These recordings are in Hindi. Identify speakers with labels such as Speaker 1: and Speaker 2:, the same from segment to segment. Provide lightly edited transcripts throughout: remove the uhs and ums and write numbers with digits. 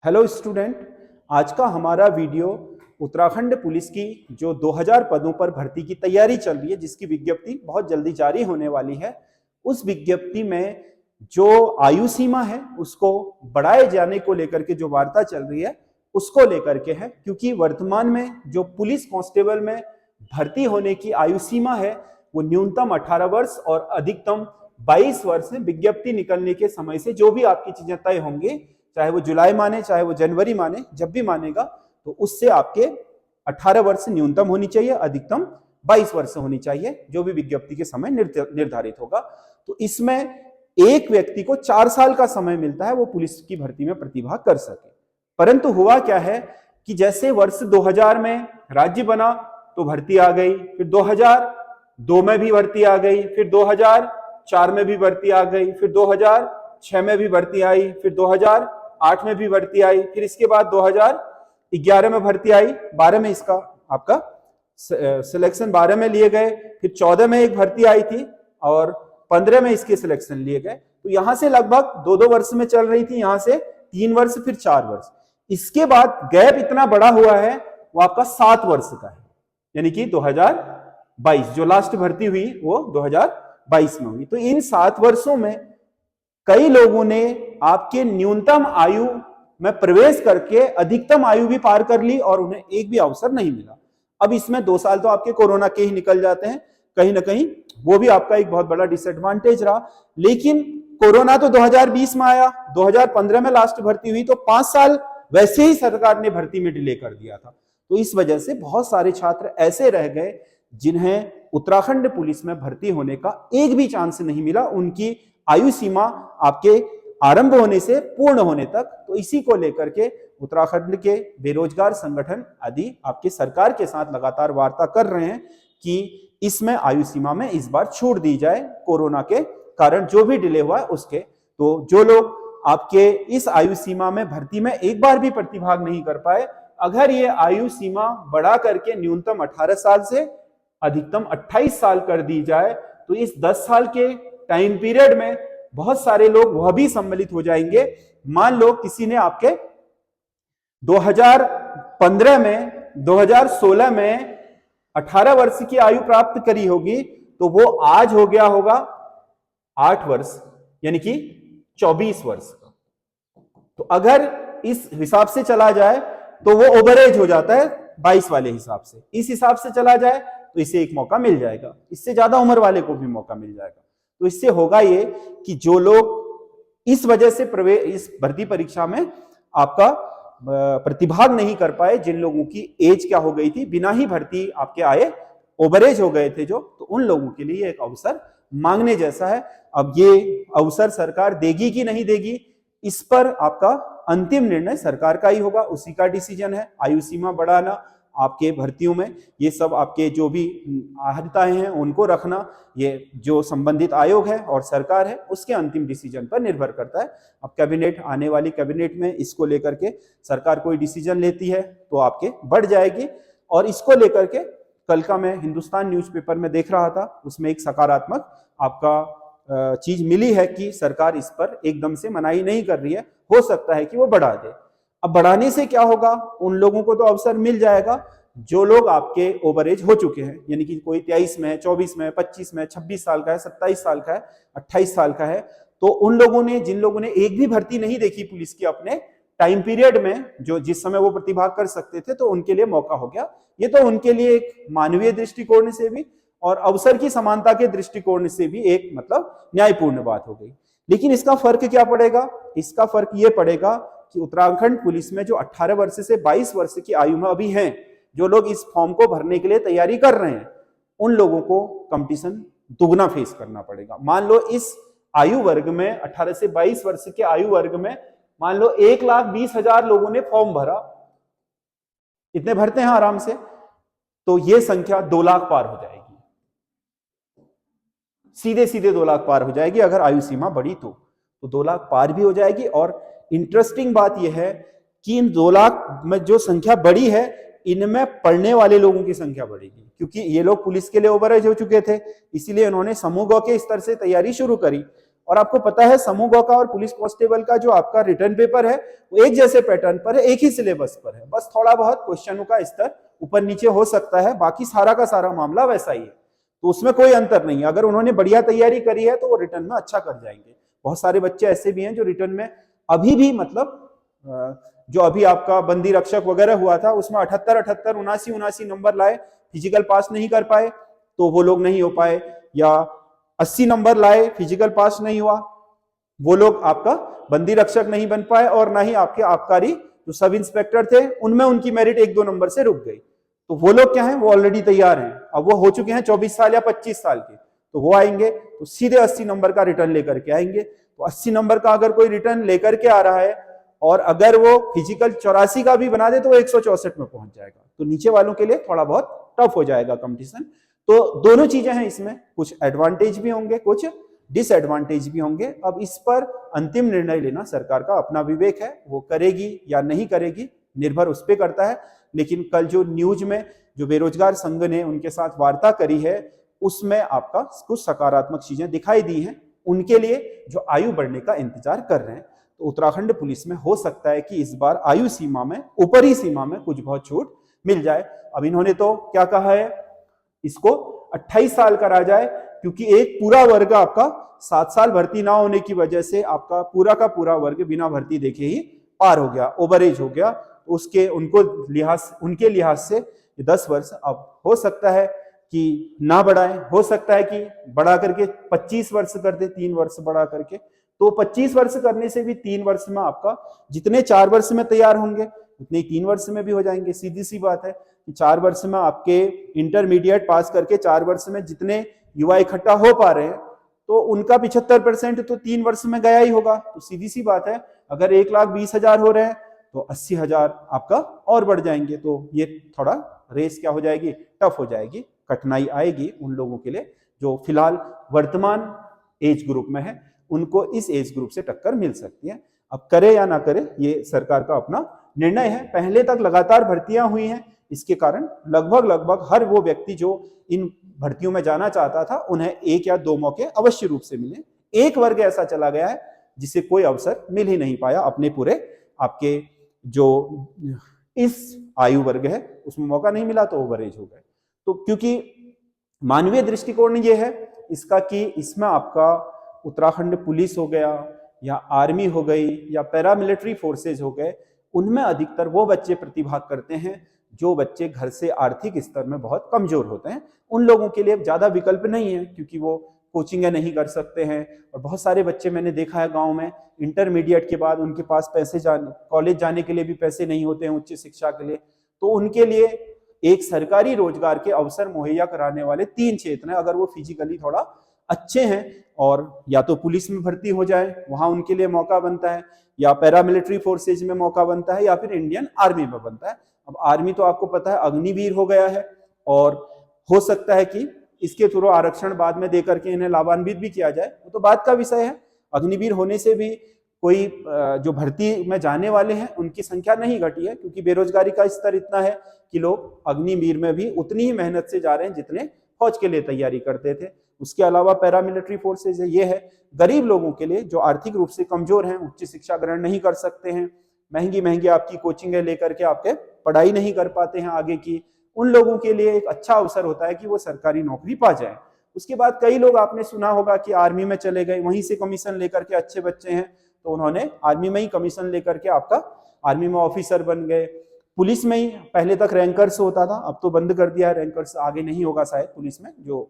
Speaker 1: हेलो स्टूडेंट, आज का हमारा वीडियो उत्तराखंड पुलिस की जो 2000 पदों पर भर्ती की तैयारी चल रही है, जिसकी विज्ञप्ति बहुत जल्दी जारी होने वाली है। उस विज्ञप्ति में जो आयु सीमा है उसको बढ़ाए जाने को लेकर के जो वार्ता चल रही है उसको लेकर के है, क्योंकि वर्तमान में जो पुलिस कांस्टेबल में भर्ती होने की आयु सीमा है वो न्यूनतम 18 वर्ष और अधिकतम 22 वर्ष है। विज्ञप्ति निकलने के समय से जो भी आपकी चीजें तय होंगी, चाहे वो जुलाई माने चाहे वो जनवरी माने, जब भी मानेगा तो उससे आपके 18 वर्ष न्यूनतम होनी चाहिए, अधिकतम 22 वर्ष होनी चाहिए, जो भी विज्ञप्ति के समय निर्धारित होगा। तो इसमें एक व्यक्ति को 4 साल का समय मिलता है वो पुलिस की भर्ती में प्रतिभाग कर सके। परंतु हुआ क्या है कि जैसे वर्ष 2000 में राज्य बना तो भर्ती आ गई, फिर 2002 में भी भर्ती आ गई, फिर 2004 में भी भर्ती आ गई, फिर 2006 में भी भर्ती आई, फिर 2008 में भी भर्ती आई, फिर इसके बाद 2011 में भर्ती आई, 12 में इसका आपका सिलेक्शन 12 में लिए गए, फिर 14 में एक भर्ती आई थी और 15 में इसके सिलेक्शन लिए गए। तो यहां से लगभग 2-2 वर्ष में चल रही थी, यहां से 3 वर्ष, फिर 4 वर्ष। इसके बाद गैप इतना बड़ा हुआ है वो आपका 7 वर्ष का है, यानी कि 2022 जो लास्ट भर्ती हुई वो 2022 में हुई। तो इन 7 वर्षों में कई लोगों ने आपके न्यूनतम आयु में प्रवेश करके अधिकतम आयु भी पार कर ली और उन्हें एक भी अवसर नहीं मिला। अब इसमें 2 साल तो आपके कोरोना के ही निकल जाते हैं, कहीं ना कहीं वो भी आपका एक बहुत बड़ा डिसएडवांटेज रहा। लेकिन कोरोना तो 2020 में आया, 2015 में लास्ट भर्ती हुई, तो 5 साल वैसे ही सरकार ने भर्ती में डिले कर दिया था। तो इस वजह से बहुत सारे छात्र ऐसे रह गए जिन्हें उत्तराखंड पुलिस में भर्ती होने का एक भी चांस नहीं मिला, उनकी आयु सीमा आपके आरंभ होने से पूर्ण होने तक। तो इसी को लेकर के उत्तराखंड के बेरोजगार संगठन आदि आपके सरकार के साथ लगातार वार्ता कर रहे हैं कि इसमें आयु सीमा में इस बार छूट दी जाए, कोरोना के कारण जो भी डिले हुआ है उसके। तो जो लोग आपके इस आयु सीमा में भर्ती में एक बार भी प्रतिभाग नहीं कर पाए, अगर ये आयु सीमा बढ़ा करके न्यूनतम 18 साल से अधिकतम 28 साल कर दी जाए तो इस 10 साल के टाइम पीरियड में बहुत सारे लोग वह भी सम्मिलित हो जाएंगे। मान लो किसी ने आपके 2015 में 2016 में 18 वर्ष की आयु प्राप्त करी होगी, तो वो आज हो गया होगा 8 वर्ष, यानी कि 24 वर्ष का। तो अगर इस हिसाब से चला जाए तो वो ओवरेज हो जाता है 22 वाले हिसाब से। इस हिसाब से चला जाए तो इसे एक मौका मिल जाएगा, इससे ज्यादा उम्र वाले को भी मौका मिल जाएगा। तो इससे होगा ये कि जो लोग इस वजह से इस भर्ती परीक्षा में आपका प्रतिभाग नहीं कर पाए, जिन लोगों की एज क्या हो गई थी, बिना ही भर्ती आपके आए ओवरेज हो गए थे जो, तो उन लोगों के लिए एक अवसर मांगने जैसा है। अब ये अवसर सरकार देगी कि नहीं देगी, इस पर आपका अंतिम निर्णय सरकार का ही होगा, उसी का डिसीजन है। आयु सीमा बढ़ाना आपके भर्तियों में, ये सब आपके जो भी आहर्ताएं हैं उनको रखना, ये जो संबंधित आयोग है और सरकार है उसके अंतिम डिसीजन पर निर्भर करता है। अब कैबिनेट, आने वाली कैबिनेट में इसको लेकर के सरकार कोई डिसीजन लेती है तो आपके बढ़ जाएगी। और इसको लेकर के कल का मैं हिंदुस्तान न्यूज़पेपर में देख रहा था, उसमें एक सकारात्मक आपका चीज मिली है कि सरकार इस पर एकदम से मनाही नहीं कर रही है, हो सकता है कि वो बढ़ा दे। अब बढ़ाने से क्या होगा, उन लोगों को तो अवसर मिल जाएगा जो लोग आपके ओवरेज हो चुके हैं, यानी कि कोई 23 में, 24 में, 25 में, 26 साल का है, 27 साल का है, 28 साल का है। तो उन लोगों ने, जिन लोगों ने एक भी भर्ती नहीं देखी पुलिस की अपने टाइम पीरियड में, जो जिस समय वो प्रतिभाग कर सकते थे, तो उनके लिए मौका हो गया। ये तो उनके लिए एक मानवीय दृष्टिकोण से भी और अवसर की समानता के दृष्टिकोण से भी एक मतलब न्यायपूर्ण बात हो गई। लेकिन इसका फर्क क्या पड़ेगा, इसका फर्क ये पड़ेगा कि उत्तराखंड पुलिस में जो 18 वर्ष से 22 वर्ष की आयु में अभी हैं, जो लोग इस फॉर्म को भरने के लिए तैयारी कर रहे हैं, उन लोगों को कंपटीशन दुगना फेस करना पड़ेगा। मान लो इस आयु वर्ग में, 18 से 22 वर्ष के आयु वर्ग में, मान लो 1,20,000 लोगों ने फॉर्म भरा, इतने भरते हैं आराम से, तो ये संख्या 2 लाख पार हो जाएगी, सीधे सीधे 2 लाख पार हो जाएगी अगर आयु सीमा बढ़ी तो 2 लाख पार भी हो जाएगी। और इंटरेस्टिंग बात यह है कि इन 2 लाख में जो संख्या बढ़ी है, इनमें पढ़ने वाले लोगों की संख्या बढ़ेगी, क्योंकि ये लोग पुलिस के लिए ओवरेज हो चुके थे, इसीलिए उन्होंने समूह ग के स्तर से तैयारी शुरू करी और आपको पता है समूह ग का और पुलिस कांस्टेबल का जो आपका रिटर्न पेपर है वो एक जैसे पैटर्न पर है, एक ही सिलेबस पर है, बस थोड़ा बहुत क्वेश्चनों का स्तर ऊपर नीचे हो सकता है, बाकी सारा का सारा मामला वैसा ही है। तो उसमें कोई अंतर नहीं है। अगर उन्होंने बढ़िया तैयारी करी है तो वो रिटर्न में अच्छा कर जाएंगे। बहुत सारे बच्चे ऐसे भी हैं जो रिटर्न में अभी भी मतलब जो अभी आपका बंदी रक्षक वगैरह हुआ था उसमें 78 79 नंबर लाए, फिजिकल पास नहीं कर पाए तो वो लोग नहीं हो पाए, या 80 नंबर लाए फिजिकल पास नहीं हुआ, वो लोग आपका बंदी रक्षक नहीं बन पाए, और ना ही आपके आबकारी जो सब इंस्पेक्टर थे उनमें उनकी मेरिट 1-2 नंबर से रुक गई। तो वो लोग क्या हैं, वो ऑलरेडी तैयार हैं, अब वो हो चुके हैं 24 साल या 25 साल के, तो वो आएंगे तो सीधे 80 नंबर का रिटर्न लेकर के आएंगे। तो 80 नंबर का अगर कोई रिटर्न लेकर के आ रहा है और अगर वो फिजिकल 84 का भी बना दे तो 164 में पहुंच जाएगा। तो नीचे वालों के लिए थोड़ा बहुत टफ हो जाएगा कंपटीशन। तो दोनों चीजें हैं इसमें, कुछ एडवांटेज भी होंगे, कुछ डिसएडवांटेज भी होंगे। अब इस पर अंतिम निर्णय लेना सरकार का अपना विवेक है, वो करेगी या नहीं करेगी निर्भर उस पर करता है। लेकिन कल जो न्यूज में जो बेरोजगार संघ ने उनके साथ वार्ता करी है उसमें आपका कुछ सकारात्मक चीजें दिखाई दी हैं, उनके लिए जो आयु बढ़ने का इंतजार कर रहे हैं। तो उत्तराखंड पुलिस में हो सकता है कि इस बार आयु सीमा में, ऊपरी सीमा में कुछ बहुत छूट मिल जाए। अब इन्होंने तो क्या कहा है, इसको 28 साल करा जाए, क्योंकि एक पूरा वर्ग आपका 7 साल भर्ती ना होने की वजह से आपका पूरा का पूरा वर्ग बिना भर्ती देखे ही पार हो गया, ओवरेज हो गया। उसके उनके लिहाज से 10 वर्ष अब हो सकता है कि ना बढ़ाएं, हो सकता है कि बढ़ा करके 25 वर्ष कर दे, 3 वर्ष बढ़ा करके। तो 25 वर्ष करने से भी 3 वर्ष में आपका जितने 4 वर्ष में तैयार होंगे उतने ही 3 वर्ष में भी हो जाएंगे। सीधी सी बात है कि 4 वर्ष में आपके इंटरमीडिएट पास करके 4 वर्ष में जितने युवा इकट्ठा हो पा रहे हैं तो उनका 75% तो 3 वर्ष में गया ही होगा। तो सीधी सी बात है, अगर 1,20,000 हो रहे हैं तो 80,000 आपका और बढ़ जाएंगे। तो ये थोड़ा रेस क्या हो जाएगी, टफ हो जाएगी, कठिनाई आएगी उन लोगों के लिए जो फिलहाल वर्तमान एज ग्रुप में है, उनको इस एज ग्रुप से टक्कर मिल सकती है। अब करे या ना करे ये सरकार का अपना निर्णय है। पहले तक लगातार भर्तियां हुई हैं, इसके कारण लगभग हर वो व्यक्ति जो इन भर्तियों में जाना चाहता था उन्हें 1 या 2 मौके अवश्य रूप से मिले। एक वर्ग ऐसा चला गया है जिसे कोई अवसर मिल ही नहीं पाया, अपने पूरे आपके जो इस आयु वर्ग है उसमें मौका नहीं मिला तो ओवरेज हो गए। तो क्योंकि मानवीय दृष्टिकोण ये है इसका कि इसमें आपका उत्तराखंड पुलिस हो गया या आर्मी हो गई या पैरामिलिट्री फोर्सेज हो गए, उनमें अधिकतर वो बच्चे प्रतिभाग करते हैं जो बच्चे घर से आर्थिक स्तर में बहुत कमजोर होते हैं। उन लोगों के लिए ज्यादा विकल्प नहीं है क्योंकि वो कोचिंगें नहीं कर सकते हैं, और बहुत सारे बच्चे मैंने देखा है गांव में इंटरमीडिएट के बाद उनके पास पैसे कॉलेज जाने के लिए भी पैसे नहीं होते हैं उच्च शिक्षा के लिए। तो उनके लिए एक सरकारी रोजगार के अवसर मुहैया कराने वाले 3 क्षेत्र हैं। अगर वो फिजिकली थोड़ा अच्छे हैं और या तो पुलिस में भर्ती हो जाए, वहां उनके लिए मौका बनता है, या पैरामिलिट्री फोर्सेज में मौका बनता है, या फिर इंडियन आर्मी में बनता है। अब आर्मी तो आपको पता है अग्निवीर हो गया है, और हो सकता है कि इसके थ्रू आरक्षण बाद में देकर के इन्हें लाभान्वित भी किया जाए, वो तो बात का विषय है। अग्निवीर होने से भी कोई जो भर्ती में जाने वाले हैं उनकी संख्या नहीं घटी है, क्योंकि बेरोजगारी का स्तर इतना है कि लोग अग्निवीर में भी उतनी ही मेहनत से जा रहे हैं जितने फौज के लिए तैयारी करते थे। उसके अलावा पैरामिलिट्री फोर्सेज है, ये है गरीब लोगों के लिए जो आर्थिक रूप से कमजोर हैं, उच्च शिक्षा ग्रहण नहीं कर सकते हैं, महंगी आपकी कोचिंगें लेकर के आपके पढ़ाई नहीं कर पाते हैं आगे की, उन लोगों के लिए एक अच्छा अवसर होता है कि वो सरकारी नौकरी पा जाए। उसके बाद कई लोग आपने सुना होगा कि आर्मी में चले गए, वहीं से कमीशन लेकर के, अच्छे बच्चे हैं तो उन्होंने आर्मी में ही कमीशन लेकर के आपका आर्मी में ऑफिसर बन गए। पुलिस में ही पहले तक रैंकर्स होता था, अब तो बंद कर दिया, रैंकर्स आगे नहीं होगा शायद पुलिस में, जो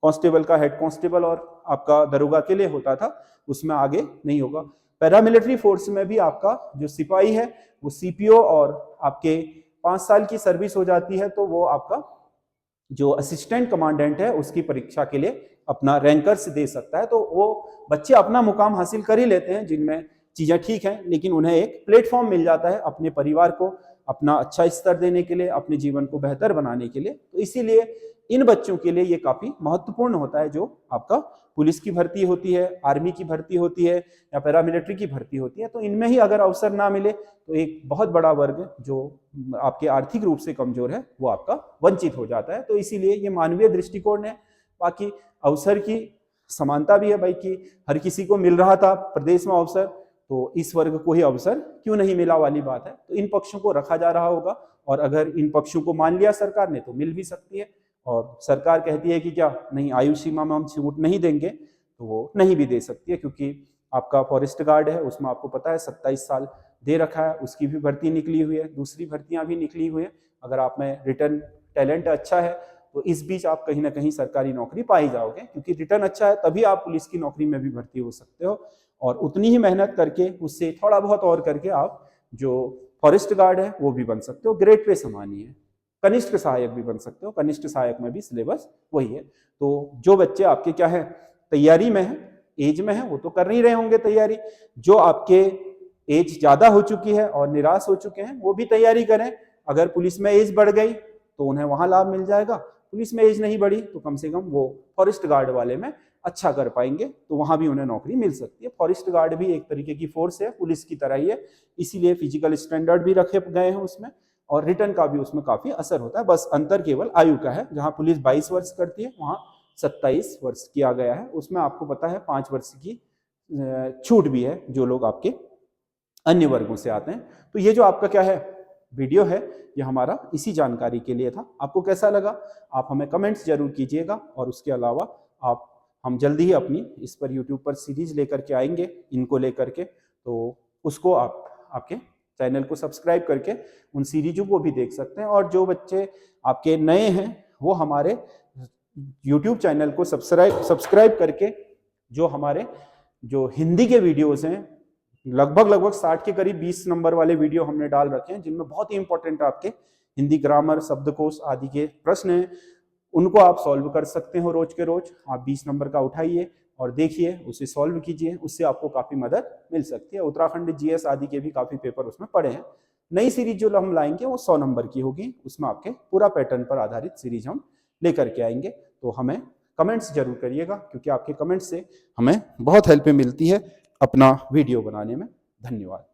Speaker 1: कांस्टेबल का हेड कांस्टेबल और आपका दरोगा के लिए होता था उसमें आगे नहीं होगा। पैरामिलिट्री फोर्स में भी आपका जो सिपाही है वो सीपीओ और आपके 5 साल की सर्विस हो जाती है, तो वो आपका जो असिस्टेंट कमांडेंट है उसकी परीक्षा के लिए अपना रैंकर्स दे सकता है। तो वो बच्चे अपना मुकाम हासिल कर ही लेते हैं जिनमें चीजें ठीक हैं, लेकिन उन्हें एक प्लेटफॉर्म मिल जाता है अपने परिवार को अपना अच्छा स्तर देने के लिए, अपने जीवन को बेहतर बनाने के लिए। तो इसीलिए इन बच्चों के लिए ये काफी महत्वपूर्ण होता है जो आपका पुलिस की भर्ती होती है, आर्मी की भर्ती होती है या पैरामिलिट्री की भर्ती होती है। तो इनमें ही अगर अवसर ना मिले तो एक बहुत बड़ा वर्ग जो आपके आर्थिक रूप से कमजोर है वो आपका वंचित हो जाता है। तो इसीलिए ये मानवीय दृष्टिकोण है। बाकी अवसर की समानता भी है भाई कि हर किसी को मिल रहा था प्रदेश में अवसर, तो इस वर्ग को ही अवसर क्यों नहीं मिला वाली बात है। तो इन पक्षों को रखा जा रहा होगा, और अगर इन पक्षों को मान लिया सरकार ने तो मिल भी सकती है। और सरकार कहती है कि क्या नहीं, आयु सीमा में हम छूट नहीं देंगे, तो वो नहीं भी दे सकती है, क्योंकि आपका फॉरेस्ट गार्ड है उसमें आपको पता है 27 साल दे रखा है, उसकी भी भर्ती निकली हुई है, दूसरी भर्तियां भी निकली हुई है। अगर आप में रिटर्न टैलेंट अच्छा है तो इस बीच आप कहीं ना कहीं सरकारी नौकरी पाई जाओगे, क्योंकि रिटर्न अच्छा है तभी आप पुलिस की नौकरी में भी भर्ती हो सकते हो। और उतनी ही मेहनत करके उससे थोड़ा बहुत और करके आप जो फॉरेस्ट गार्ड है वो भी बन सकते हो, ग्रेड पे समान ही है। कनिष्ठ सहायक भी बन सकते हो, कनिष्ठ सहायक में भी सिलेबस वही है। तो जो बच्चे आपके क्या है तैयारी में है, एज में है, वो तो कर नहीं रहे होंगे तैयारी। जो आपके एज ज्यादा हो चुकी है और निराश हो चुके हैं वो भी तैयारी करें। अगर पुलिस में एज बढ़ गई तो उन्हें वहां लाभ मिल जाएगा, पुलिस में एज नहीं बढ़ी तो कम से कम वो फॉरेस्ट गार्ड वाले में अच्छा कर पाएंगे, तो वहां भी उन्हें नौकरी मिल सकती है। फॉरेस्ट गार्ड भी एक तरीके की फोर्स है, पुलिस की तरह ही है, इसीलिए फिजिकल स्टैंडर्ड भी रखे गए हैं उसमें, और रिटर्न का भी उसमें काफी असर होता है। बस अंतर केवल आयु का है, जहां पुलिस 22 वर्ष करती है वहां 27 वर्ष किया गया है। उसमें आपको पता है 5 वर्ष की छूट भी है जो लोग आपके अन्य वर्गों से आते हैं। तो ये जो आपका क्या है वीडियो है, ये हमारा इसी जानकारी के लिए था। आपको कैसा लगा आप हमें कमेंट्स जरूर कीजिएगा, और उसके अलावा हम जल्दी ही अपनी इस पर यूट्यूब पर सीरीज लेकर के आएंगे इनको लेकर के, तो उसको आप आपके चैनल को सब्सक्राइब करके उन सीरीजों को भी देख सकते हैं। और जो बच्चे आपके नए हैं वो हमारे यूट्यूब चैनल को सब्सक्राइब करके जो हमारे जो हिंदी के वीडियोस हैं, लगभग 60 के करीब 20 नंबर वाले वीडियो हमने डाल रखे हैं, जिनमें बहुत ही इंपॉर्टेंट आपके हिंदी ग्रामर, शब्दकोश आदि के प्रश्न हैं, उनको आप सॉल्व कर सकते हो रोज के रोज। आप 20 नंबर का उठाइए और देखिए, उसे सॉल्व कीजिए, उससे आपको काफी मदद मिल सकती है। उत्तराखंड जीएस आदि के भी काफी पेपर उसमें पड़े हैं। नई सीरीज जो हम लाएंगे वो 100 नंबर की होगी, उसमें आपके पूरा पैटर्न पर आधारित सीरीज हम लेकर के आएंगे। तो हमें कमेंट्स जरूर करिएगा, क्योंकि आपके कमेंट्स से हमें बहुत हेल्प मिलती है अपना वीडियो बनाने में। धन्यवाद।